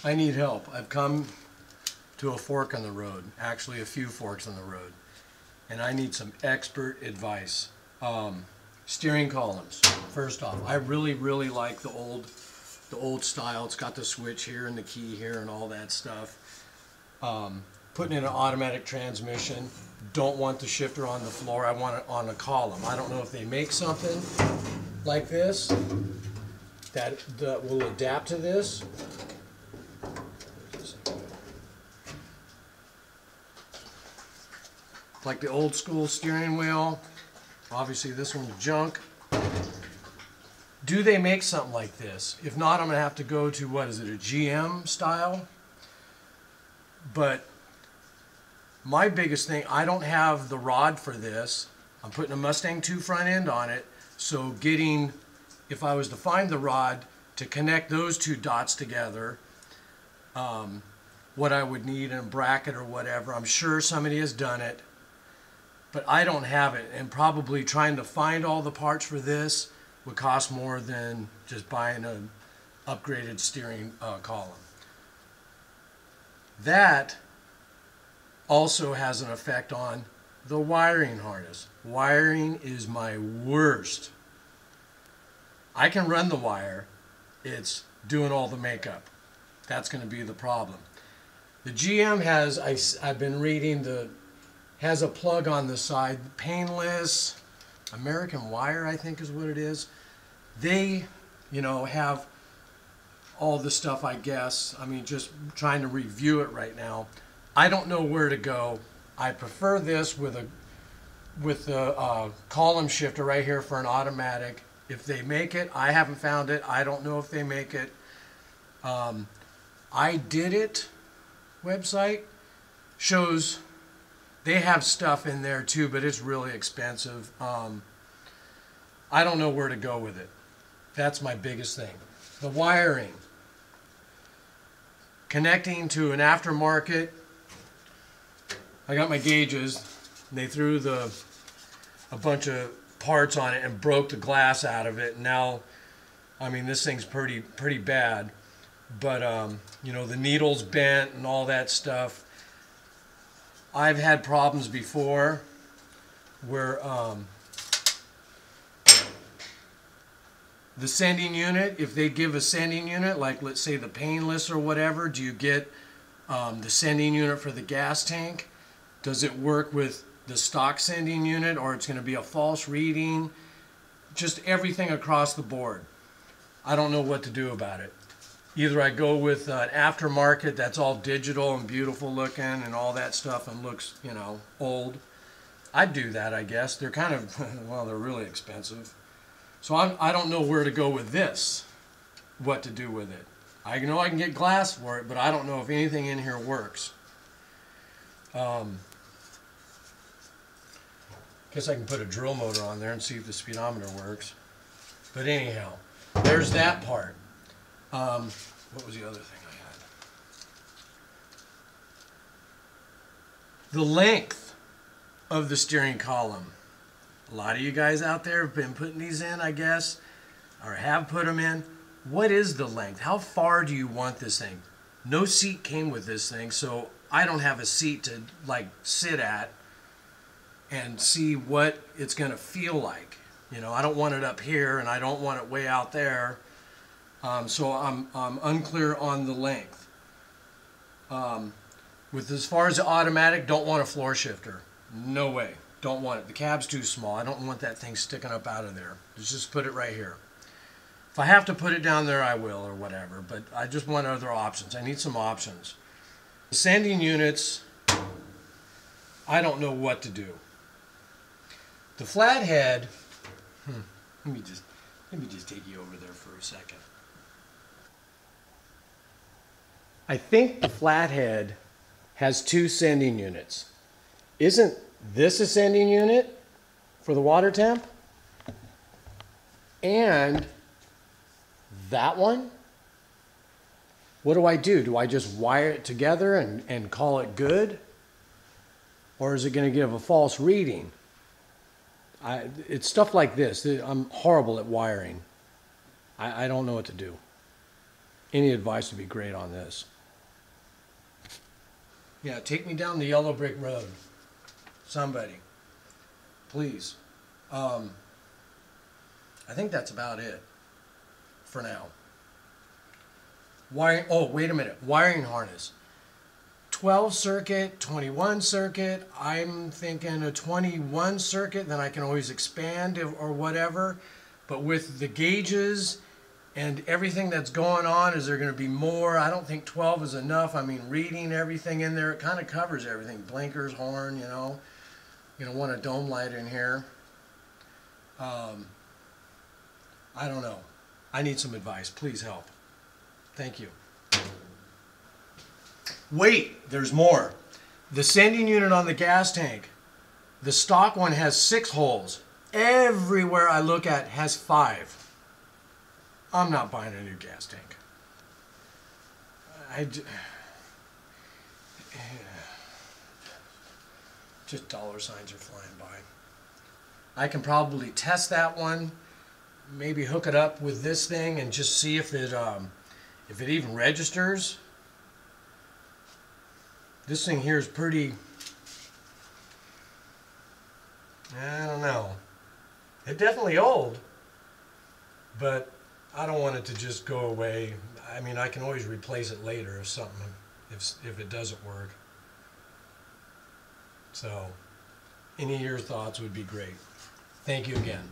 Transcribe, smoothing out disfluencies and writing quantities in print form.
I need help. I've come to a fork in the road, actually a few forks in the road, and I need some expert advice. Steering columns, first off. I really, really like the old style. It's got the switch here and the key here and all that stuff. Putting in an automatic transmission, don't want the shifter on the floor. I want it on a column. I don't know if they make something like this that will adapt to this. Like the old school steering wheel. Obviously this one's junk. Do they make something like this? If not, I'm going to have to go to, what is it, a GM style? But my biggest thing, I don't have the rod for this. I'm putting a Mustang 2 front end on it, so getting, if I was to find the rod to connect those two dots together, what I would need in a bracket or whatever, I'm sure somebody has done it, but I don't have it, and probably trying to find all the parts for this would cost more than just buying an upgraded steering column. That also has an effect on the wiring harness. Wiring is my worst. I can run the wire, it's doing all the makeup. That's going to be the problem. The GM has, I've been reading, has a plug on the side, painless, American Wire I think is what it is. They, have all the stuff, I guess. I mean, just trying to review it right now. I don't know where to go. I prefer this with the column shifter right here for an automatic. If they make it, I haven't found it. I don't know if they make it. I Did It website shows they have stuff in there too, but it's really expensive. I don't know where to go with it. That's my biggest thing. The wiring. Connecting to an aftermarket. I got my gauges. And they threw a bunch of parts on it and broke the glass out of it. And now, I mean, this thing's pretty bad. But, the needle's bent and all that stuff. I've had problems before where the sending unit, if they give a sending unit, like let's say the painless or whatever, do you get the sending unit for the gas tank? Does it work with the stock sending unit, or it's going to be a false reading? Just everything across the board. I don't know what to do about it. Either I go with an aftermarket that's all digital and beautiful looking and all that stuff and looks, old. I'd do that, I guess. They're kind of, well, they're really expensive. So I don't know where to go with this, what to do with it. I know I can get glass for it, but I don't know if anything in here works. Guess I can put a drill motor on there and see if the speedometer works. But anyhow, there's that part. What was the other thing I had? The length of the steering column. A lot of you guys out there have been putting these in, I guess, or have put them in. What is the length? How far do you want this thing? No seat came with this thing, so I don't have a seat to sit at and see what it's going to feel like. I don't want it up here and I don't want it way out there. So I'm unclear on the length. With as far as the automatic, don't want a floor shifter. No way. Don't want it. The cab's too small. I don't want that thing sticking up out of there. Just put it right here. If I have to put it down there, I will, or whatever. But I just want other options. I need some options. The sending units, I don't know what to do. The flathead, let me just take you over there for a second. I think the flathead has two sending units. Isn't this a sending unit for the water temp? And that one? What do I do? Do I just wire it together and call it good? Or is it going to give a false reading? It's stuff like this. I'm horrible at wiring. I don't know what to do. Any advice would be great on this. Yeah, take me down the yellow brick road. Somebody. Please. I think that's about it for now. Wiring, oh, wait a minute. Wiring harness. 12 circuit, 21 circuit. I'm thinking a 21 circuit, then I can always expand or whatever. But with the gauges and everything that's going on, is there going to be more? I don't think 12 is enough. I mean, reading everything in there, it kind of covers everything. Blinkers, horn, you know. You don't want a dome light in here. I don't know. I need some advice. Please help. Thank you. Wait, there's more. The sending unit on the gas tank. The stock one has 6 holes. Everywhere I look at has 5. I'm not buying a new gas tank. Just dollar signs are flying by. I can probably test that one, maybe hook it up with this thing and just see if it even registers. This thing here is pretty, I don't know. It's definitely old, but I don't want it to just go away. I mean, I can always replace it later if something, if it doesn't work. So, any of your thoughts would be great. Thank you again.